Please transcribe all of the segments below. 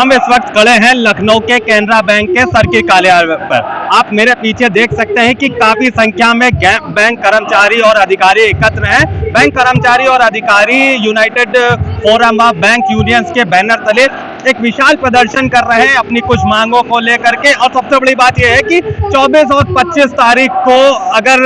हम इस वक्त खड़े हैं लखनऊ के कैनरा बैंक के सर्किल कार्यालय पर। आप मेरे पीछे देख सकते हैं कि काफी संख्या में बैंक कर्मचारी और अधिकारी एकत्र हैं। बैंक कर्मचारी और अधिकारी United forum of bank unions के बैनर तले एक विशाल प्रदर्शन कर रहे हैं अपनी कुछ मांगों को लेकर के। और सबसे बड़ी बात यह है कि 24 और 25 तारीख को अगर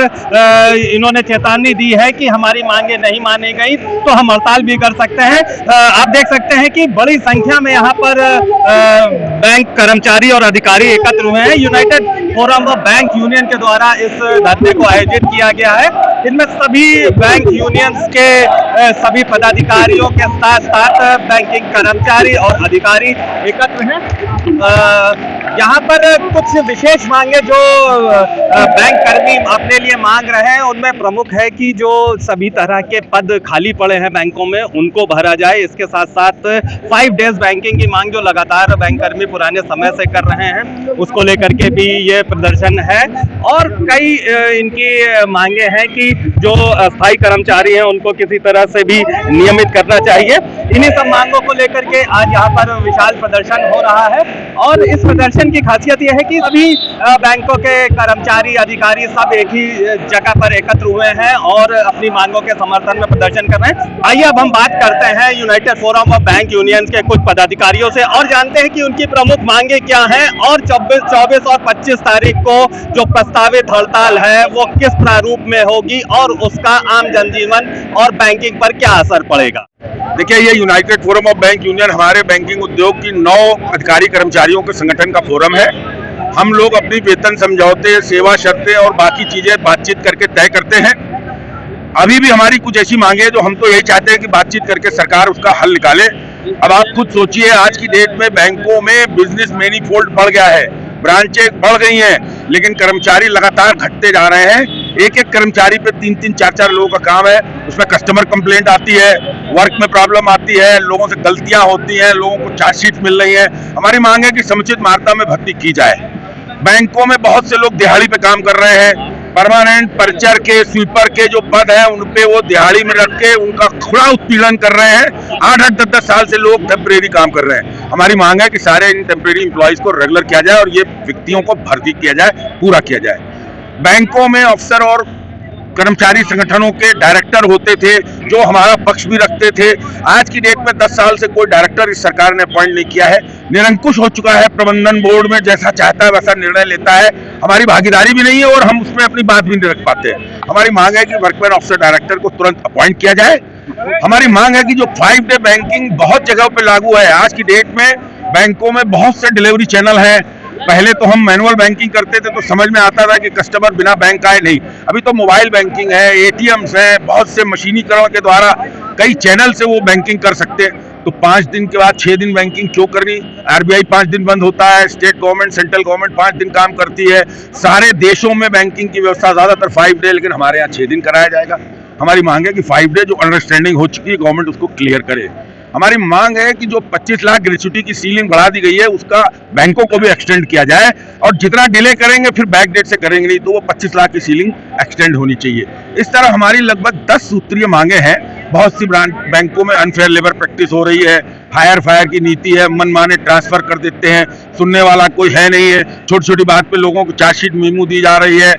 इन्होंने चेतावनी दी है कि हमारी मांगे नहीं मानी गई तो हम हड़ताल भी कर सकते हैं। आप देख सकते हैं कि बड़ी संख्या में यहाँ पर बैंक कर्मचारी और अधिकारी एकत्र हुए हैं। United forum of bank union के द्वारा इस धरने को आयोजित किया गया है। इनमें सभी बैंक यूनियंस के सभी पदाधिकारियों के साथ साथ बैंकिंग कर्मचारी और अधिकारी एकत्र हैं। यहाँ पर कुछ विशेष मांगे जो बैंक कर्मी अपने लिए मांग रहे हैं, उनमें प्रमुख है कि जो सभी तरह के पद खाली पड़े हैं बैंकों में उनको भरा जाए। इसके साथ साथ 5 डेज बैंकिंग की मांग जो लगातार बैंक कर्मी पुराने समय से कर रहे हैं उसको लेकर के भी ये प्रदर्शन है। और कई इनकी मांगे हैं कि जो स्थायी कर्मचारी हैं उनको किसी तरह से भी नियमित करना चाहिए। इन्हीं सब मांगों को लेकर के आज यहाँ पर विशाल प्रदर्शन हो रहा है। और इस प्रदर्शन की खासियत यह है कि सभी बैंकों के कर्मचारी अधिकारी सब एक ही जगह पर एकत्र हुए हैं और अपनी मांगों के समर्थन में प्रदर्शन कर रहे हैं। आइए अब हम बात करते हैं United forum of bank unions के कुछ पदाधिकारियों से और जानते हैं कि उनकी प्रमुख मांगे क्या हैं और 24 और 25 तारीख को जो प्रस्तावित हड़ताल है वो किस प्रारूप में होगी और उसका आम जनजीवन और बैंकिंग पर क्या असर पड़ेगा। देखिए, ये United forum of bank union हमारे बैंकिंग उद्योग की 9 अधिकारी कर्मचारियों के संगठन का फोरम है। हम लोग अपनी वेतन समझौते, सेवा शर्तें और बाकी चीजें बातचीत करके तय करते हैं। अभी भी हमारी कुछ ऐसी मांगे हैं जो हम तो यही चाहते हैं कि बातचीत करके सरकार उसका हल निकाले। अब आप खुद सोचिए, आज की डेट में बैंकों में बिजनेस मैनीफोल्ड बढ़ गया है, ब्रांचें बढ़ गई हैं, लेकिन कर्मचारी लगातार घटते जा रहे हैं। एक एक कर्मचारी पे 3-3, 4-4 लोगों का काम है। उसमें कस्टमर कंप्लेंट आती है, वर्क में प्रॉब्लम आती है, लोगों से गलतियां होती हैं, लोगों को चार्जशीट मिल रही है। हमारी मांग है कि समुचित मात्रा में भर्ती की जाए। बैंकों में बहुत से लोग दिहाड़ी पे काम कर रहे हैं। परमानेंट पर्चर के, स्वीपर के जो पद हैं उन पे वो दिहाड़ी में रख के उनका खुला उत्पीड़न कर रहे हैं। 8-8, 10-10 साल से लोग टेम्परेरी काम कर रहे हैं। हमारी मांग है कि सारे इन टेम्परेरी एम्प्लॉइज को रेगुलर किया जाए और ये व्यक्तियों को भर्ती किया जाए, पूरा किया जाए। बैंकों में अफसर और कर्मचारी संगठनों के डायरेक्टर होते थे जो हमारा पक्ष भी रखते थे। आज की डेट में 10 साल से कोई डायरेक्टर इस सरकार ने अपॉइंट नहीं किया है। निरंकुश हो चुका है प्रबंधन बोर्ड में, जैसा चाहता है वैसा निर्णय लेता है। हमारी भागीदारी भी नहीं है और हम उसमें अपनी बात भी नहीं रख पाते हैं। हमारी मांग है कि वर्कमैन ऑफिसर डायरेक्टर को तुरंत अपॉइंट किया जाए। हमारी मांग है कि जो 5 डे बैंकिंग बहुत जगह पे लागू है। आज की डेट में बैंकों में बहुत से डिलीवरी चैनल हैं। पहले तो हम मैनुअल बैंकिंग करते थे तो समझ में आता था कि कस्टमर बिना बैंक आए नहीं। अभी तो मोबाइल बैंकिंग है, एटीएम्स हैं, बहुत से मशीनीकरण के द्वारा कई चैनल से वो बैंकिंग कर सकते हैं। तो 5 दिन के बाद 6 दिन बैंकिंग क्यों करनी? आरबीआई 5 दिन बंद होता है, स्टेट गवर्नमेंट, सेंट्रल गवर्नमेंट 5 दिन काम करती है। सारे देशों में बैंकिंग की व्यवस्था ज्यादातर 5 डे, लेकिन हमारे यहाँ 6 दिन कराया जाएगा। हमारी मांग है कि 5 डे जो अंडरस्टैंडिंग हो चुकी है गवर्नमेंट उसको क्लियर करे। हमारी मांग है कि जो 25 लाख ग्रेच्युटी की सीलिंग बढ़ा दी गई है उसका बैंकों को भी एक्सटेंड किया जाए और जितना डिले करेंगे फिर बैक डेट से करेंगे नहीं तो वो 25 लाख की सीलिंग एक्सटेंड होनी चाहिए। इस तरह हमारी लगभग 10 सूत्रीय मांगे हैं। बहुत सी बैंकों में अनफेयर लेबर प्रैक्टिस हो रही है, हायर फायर की नीति है, मनमाने ट्रांसफर कर देते हैं, सुनने वाला कोई है नहीं है। छोटी छोटी बात पे लोगों को चार्जशीट मेमो दी जा रही है।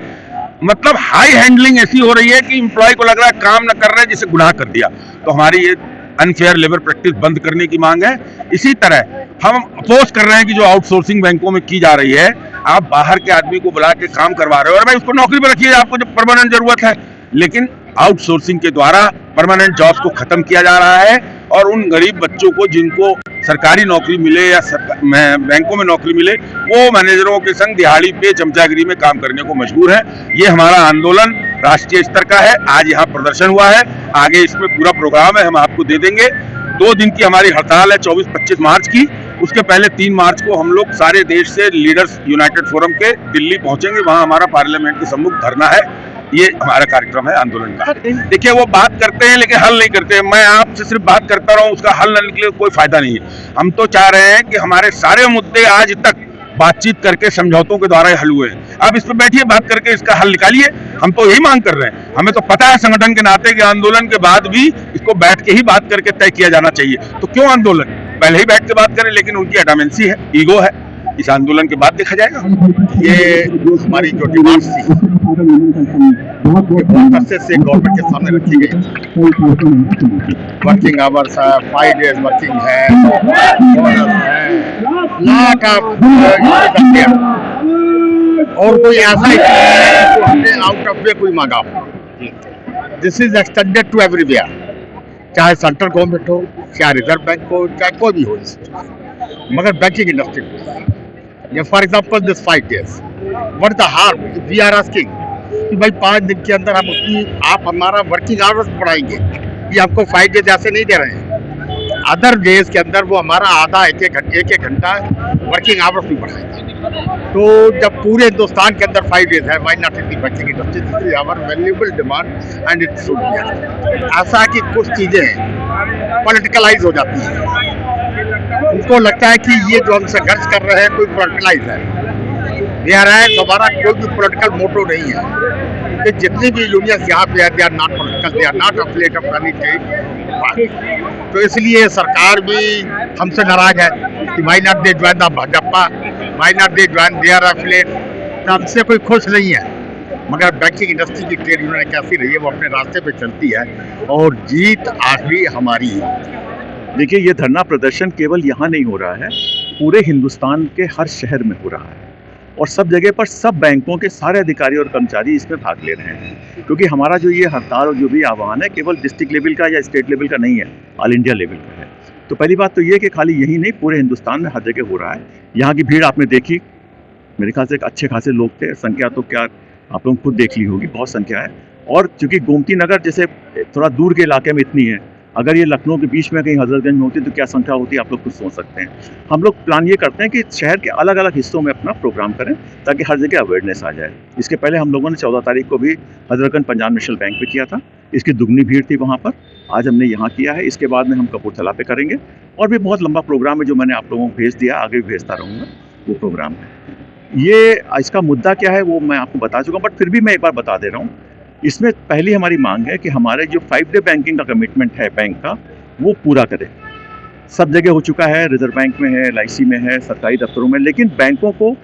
मतलब हाई हैंडलिंग ऐसी हो रही है कि एम्प्लॉय को लग रहा है काम न कर रहे हैं जिसे गुनाह कर दिया। तो हमारी ये अनफेयर लेबर प्रैक्टिस बंद करने की मांग है। इसी तरह हम अपोज कर रहे हैं कि जो आउटसोर्सिंग बैंकों में की जा रही है, आप बाहर के आदमी को बुला के काम करवा रहे हो और भाई उसको नौकरी पर रखिए आपको जब परमानेंट जरूरत है, लेकिन आउटसोर्सिंग के द्वारा परमानेंट जॉब्स को खत्म किया जा रहा है और उन गरीब बच्चों को जिनको सरकारी नौकरी मिले या बैंकों में नौकरी मिले वो मैनेजरों के संग दिहाड़ी पे चमचागिरी में काम करने को मजबूर है। ये हमारा आंदोलन राष्ट्रीय स्तर का है। आज यहाँ प्रदर्शन हुआ है, आगे इसमें पूरा प्रोग्राम है, हम आपको दे देंगे। 2 दिन की हमारी हड़ताल है 24-25 मार्च की। उसके पहले 3 मार्च को हम लोग सारे देश से लीडर्स यूनाइटेड फोरम के दिल्ली पहुंचेंगे, वहां हमारा पार्लियामेंट के सम्मुख धरना है। ये हमारा कार्यक्रम है आंदोलन का। देखिए, वो बात करते हैं लेकिन हल नहीं करते हैं। मैं आपसे सिर्फ बात करता रहूं, उसका हल न निकले कोई फायदा नहीं है। हम तो चाह रहे हैं कि हमारे सारे मुद्दे आज तक बातचीत करके समझौतों के द्वारा हल हुए हैं। आप इस पर बैठिए, बात करके इसका हल निकालिए। हम तो यही मांग कर रहे हैं। हमें तो पता है संगठन के नाते कि आंदोलन के बाद भी इसको बैठ के ही बात करके तय किया जाना चाहिए। तो क्यों आंदोलन? पहले ही बैठ के बात करें, लेकिन उनकी एडामेंसी है, ईगो है। इस आंदोलन के बाद देखा जाएगा। ये हमारी जो डिमांड्स थी बहुत अरसे से गवर्नमेंट के सामने रखी गई। वर्किंग आवर्स है, 5 days वर्किंग है, बोनस है, लॉट ऑफ और कोई ऐसा ही जो हमने आउट ऑफ वे कोई मांगा हो। This is extended to everywhere, चाहे सेंट्रल गवर्नमेंट हो, चाहे रिजर्व बैंक हो, चाहे कोई भी हो, मगर बैंकिंग इंडस्ट्री को। For example this 5 days, what is the harm we are asking कि भाई 5 दिन के अंदर हम उसकी आप हमारा वर्किंग आवर्स बढ़ाएंगे, ये हमको 5 days ऐसे नहीं दे रहे हैं। अदर डेज के अंदर वो हमारा आधा एक घंटा वर्किंग आवर्स भी बढ़ाएंगे। तो जब पूरे हिंदुस्तान के अंदर 5 days है, why not in the banking industry? This is our valuable demand and it should be. ऐसा कि कुछ चीजें पॉलिटिकलाइज हो जाती हैं, उनको लगता है कि ये जो हम संघर्ष कर रहे हैं कोई पॉलिटिकलाइज है। हमारा कोई भी पॉलिटिकल मोटो नहीं है कि जितनी भी यूनियंस यहाँ पे है, they are not political, they are not affiliated of any party. तो इसलिए सरकार भी हमसे नाराज है कि why not they join the Bhajpa, why not they join their affiliate. तो हमसे कोई खुश नहीं है, मगर बैंकिंग इंडस्ट्री की ट्रेड यूनियन कैसी रही है वो अपने रास्ते पे चलती है और जीत आखिरी हमारी है। देखिए, ये धरना प्रदर्शन केवल यहाँ नहीं हो रहा है, पूरे हिंदुस्तान के हर शहर में हो रहा है और सब जगह पर सब बैंकों के सारे अधिकारी और कर्मचारी इसमें भाग ले रहे हैं। क्योंकि हमारा जो ये हड़ताल और जो भी आह्वान है केवल डिस्ट्रिक्ट लेवल का या स्टेट लेवल का नहीं है, ऑल इंडिया लेवल का है। तो पहली बात तो ये कि खाली यही नहीं, पूरे हिंदुस्तान में हर जगह हो रहा है। यहाँ की भीड़ आपने देखी, मेरे ख्याल से एक अच्छे खासे लोग थे, संख्या तो क्या आप लोग खुद देख ली होगी, बहुत संख्या है। और चूँकि गोमती नगर जैसे थोड़ा दूर के इलाके में इतनी है, अगर ये लखनऊ के बीच में कहीं हजरतगंज में होती तो क्या संख्या होती, आप लोग कुछ सोच सकते हैं। हम लोग प्लान ये करते हैं कि शहर के अलग अलग हिस्सों में अपना प्रोग्राम करें ताकि हर जगह अवेयरनेस आ जाए। इसके पहले हम लोगों ने 14 तारीख को भी हजरतगंज पंजाब नेशनल बैंक पे किया था, इसकी दुगनी भीड़ थी वहाँ पर। आज हमने यहाँ किया है, इसके बाद में हम कपूरथला पे करेंगे और भी बहुत लंबा प्रोग्राम है जो मैंने आप लोगों को भेज दिया, आगे भी भेजता रहूँगा वो प्रोग्राम है। ये इसका मुद्दा क्या है वो मैं आपको बता चुका हूँ, बट फिर भी मैं एक बार बता दे रहा हूँ। इसमें पहली हमारी मांग है कि हमारे जो 5 डे बैंकिंग का कमिटमेंट है बैंक का, वो पूरा करें। सब जगह हो चुका है, रिजर्व बैंक में है, LIC में है, सरकारी दफ्तरों में, लेकिन बैंकों को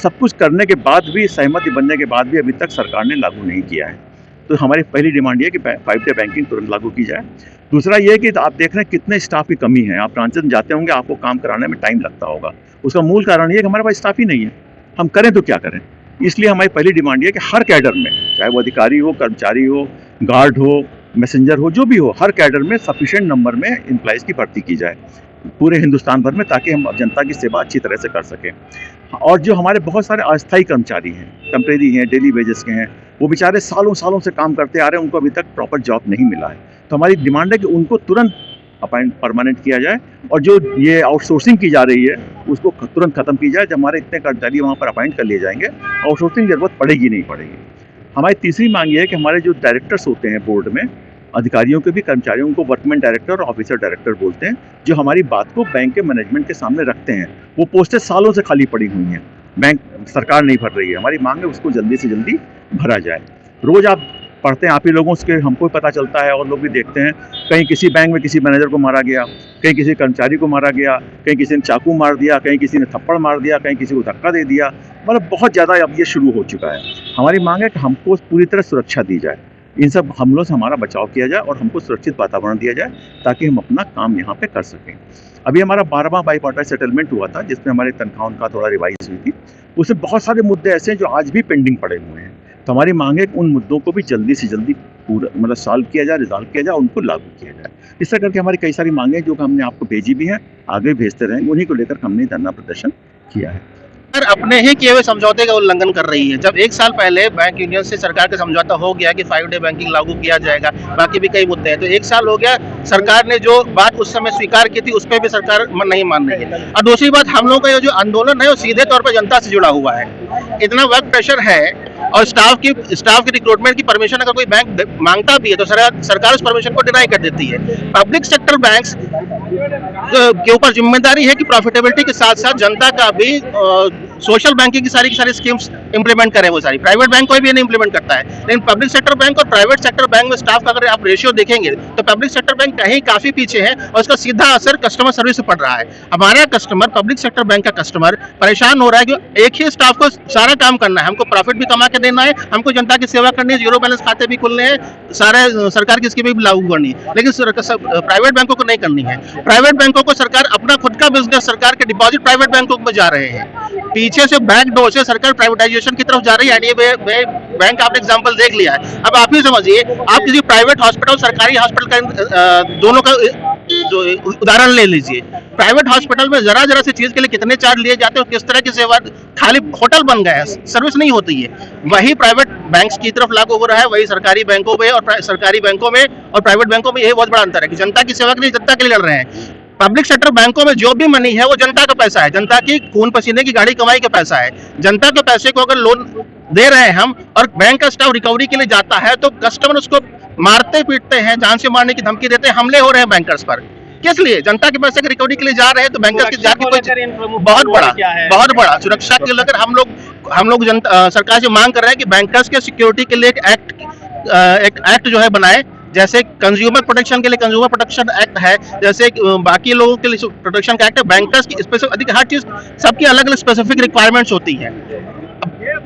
सब कुछ करने के बाद भी, सहमति बनने के बाद भी अभी तक सरकार ने लागू नहीं किया है। तो हमारी पहली डिमांड ये कि 5 डे बैंकिंग तुरंत लागू की जाए। दूसरा ये कि आप देख रहे हैं कितने स्टाफ की कमी है, आप ब्रांचेस में जाते होंगे, आपको काम कराने में टाइम लगता होगा। उसका मूल कारण ये कि हमारे पास स्टाफ ही नहीं है, हम करें तो क्या करें। इसलिए हमारी पहली डिमांड ये कि हर कैडर में, चाहे वो अधिकारी हो, कर्मचारी हो, गार्ड हो, मैसेंजर हो, जो भी हो, हर कैडर में सफिशिएंट नंबर में एम्प्लॉइज़ की भर्ती की जाए पूरे हिंदुस्तान भर में, ताकि हम जनता की सेवा अच्छी तरह से कर सकें। और जो हमारे बहुत सारे अस्थायी कर्मचारी हैं, टेम्परेरी हैं, डेली वेजेस के हैं, वो बेचारे सालों सालों से काम करते आ रहे हैं, उनको अभी तक प्रॉपर जॉब नहीं मिला है। तो हमारी डिमांड है कि उनको तुरंत अपॉइंट परमानेंट किया जाए और जो ये आउटसोर्सिंग की जा रही है उसको तुरंत खत्म की जाए। जब हमारे इतने कर्मचारी वहाँ पर अपॉइंट कर लिए जाएंगे, आउटसोर्सिंग की जरूरत पड़ेगी नहीं पड़ेगी। हमारी तीसरी मांग ये है कि हमारे जो डायरेक्टर्स होते हैं बोर्ड में, अधिकारियों के भी, कर्मचारियों को वर्कमैन डायरेक्टर और ऑफिसर डायरेक्टर बोलते हैं, जो हमारी बात को बैंक के मैनेजमेंट के सामने रखते हैं। वो पोस्टें सालों से खाली पड़ी हुई हैं, बैंक सरकार नहीं भर रही है। हमारी मांग है उसको जल्दी से जल्दी भरा जाए। रोज आप पढ़ते हैं, आप ही लोगों से हमको पता चलता है और लोग भी देखते हैं, कहीं किसी बैंक में किसी मैनेजर को मारा गया, कहीं किसी कर्मचारी को मारा गया, कहीं किसी ने चाकू मार दिया, कहीं किसी ने थप्पड़ मार दिया, कहीं किसी को धक्का दे दिया। मतलब बहुत ज़्यादा अब ये शुरू हो चुका है। हमारी मांग है कि हमको पूरी तरह सुरक्षा दी जाए, इन सब हमलों से हमारा बचाव किया जाए और हमको सुरक्षित वातावरण दिया जाए ताकि हम अपना काम यहाँ पे कर सकें। अभी हमारा 12वां बाईपार्टाइट सेटलमेंट हुआ था, जिसमें हमारी तनख्वाह उनका थोड़ा रिवाइज हुई थी। उसमें बहुत सारे मुद्दे ऐसे हैं जो आज भी पेंडिंग पड़े हुए हैं। तो हमारी मांग है कि उन मुद्दों को भी जल्दी से जल्दी पूरा मतलब सॉल्व किया जाए, रिजॉल्व किया जाए, उनको लागू किया जाए। इस तरह करके हमारी कई सारी मांगें जो हमने आपको भेजी भी हैं, आगे भेजते रहेंगे, उन्हीं को लेकर हमने धरना प्रदर्शन किया है। सर, अपने ही किए हुए समझौते का उल्लंघन कर रही है। जब 1 साल पहले बैंक यूनियन से सरकार का समझौता हो गया कि 5 डे बैंकिंग लागू किया जाएगा, बाकी भी कई मुद्दे हैं, तो 1 साल हो गया, सरकार ने जो बात उस समय स्वीकार की थी उस पर भी सरकार नहीं मान रही है। और दूसरी बात, हम लोगों का ये जो आंदोलन है वो सीधे तौर पर जनता से जुड़ा हुआ है। इतना वर्क प्रेशर है और स्टाफ की रिक्रूटमेंट की परमिशन अगर कोई बैंक मांगता भी है तो सरकार उस परमिशन को डिनाई कर देती है। पब्लिक सेक्टर बैंक्स के ऊपर जिम्मेदारी है कि प्रॉफिटेबिलिटी के साथ साथ जनता का भी सोशल बैंकिंग की सारी स्कीम्स इंप्लीमेंट करें, वो सारी प्राइवेट बैंक कोई भी नहीं इंप्लीमेंट करता है। लेकिन पब्लिक सेक्टर बैंक और प्राइवेट सेक्टर बैंक में स्टाफ का अगर आप रेशियो देखेंगे तो पब्लिक सेक्टर बैंक कहीं काफी पीछे है और उसका सीधा असर कस्टमर सर्विस पे पड़ रहा है। हमारा कस्टमर, पब्लिक सेक्टर बैंक का कस्टमर परेशान हो रहा है कि एक ही स्टाफ को सारा काम करना है, हमको प्रॉफिट भी कमा के देना है, हमको जनता की सेवा करनी है, जीरो बैलेंस खाते भी खुलने हैं, सारे सरकार की स्कीमें भी लागू करनी है, लेकिन प्राइवेट बैंकों को नहीं करनी है। प्राइवेट बैंकों को सरकार अपना खुद का बिजनेस, सरकार के डिपॉजिट प्राइवेट बैंकों में जा रहे हैं, पीछे से बैक डोर से सरकार प्राइवेटाइजेशन की तरफ जा रही है। आईडीबीआई बैंक आपने एग्जांपल देख लिया है। अब आप ही समझिए, आप किसी प्राइवेट हॉस्पिटल, सरकारी हॉस्पिटल का दोनों का जो उदाहरण ले लीजिए। प्राइवेट हॉस्पिटल में जरा सी चीज के लिए कितने चार्ज लिए जाते हैं, किस तरह की सेवा, खाली होटल बन गया है, सर्विस नहीं होती है। वही प्राइवेट बैंक्स की तरफ लागू हो रहा है, वही सरकारी बैंकों में और सरकारी बैंकों में और प्राइवेट बैंकों में यही बहुत बड़ा अंतर है कि जनता की सेवा के लिए, जनता के लिए लड़ रहे हैं। पब्लिक सेक्टर बैंकों में जो भी मनी है वो जनता का पैसा है, जनता की खून पसीने की गाड़ी कमाई का पैसा है। जनता के पैसे को अगर लोन दे रहे हैं हम और बैंक का स्टाफ रिकवरी के लिए जाता है तो कस्टमर उसको मारते पीटते हैं, जान से मारने की धमकी देते हैं, हमले हो रहे हैं बैंकर्स पर। किस लिए? जनता के पैसे की रिकवरी के लिए जा रहे हैं तो बैंकर्स की जाके कोई बहुत बड़ा सुरक्षा के लेकर हम लोग जनता सरकार से मांग कर रहे हैं कि बैंकर्स के सिक्योरिटी के लिए एक एक्ट जो है बनाए, जैसे कंज्यूमर प्रोटेक्शन के लिए कंज्यूमर प्रोटेक्शन एक्ट है, जैसे बाकी लोगों के लिए प्रोटेक्शन का एक्ट है। बैंकर्स की स्पेसिफिक हर चीज सबकी अलग अलग स्पेसिफिक रिक्वायरमेंट्स होती है।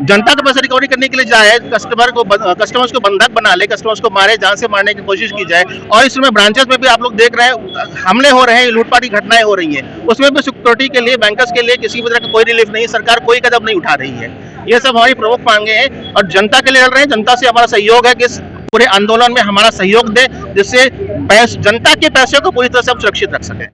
जनता का पैसा रिकवरी करने के लिए जाए, कस्टमर्स को बंधक बना ले, कस्टमर्स को मारे, जान से मारने की कोशिश की जाए। और इसमें ब्रांचेस में भी आप लोग देख रहे हैं हमले हो रहे हैं, लूटपाट की घटनाएं हो रही हैं, उसमें भी सिक्योरिटी के लिए बैंकर्स के लिए किसी भी तरह का कोई रिलीफ नहीं, सरकार कोई कदम नहीं उठा रही है। ये सब हमारी प्रमुख मांगे हैं और जनता के लिए लड़ रहे हैं। जनता से हमारा सहयोग है कि इस पूरे आंदोलन में हमारा सहयोग दे, जिससे जनता के पैसे को पूरी तरह से हम सुरक्षित रख सकें।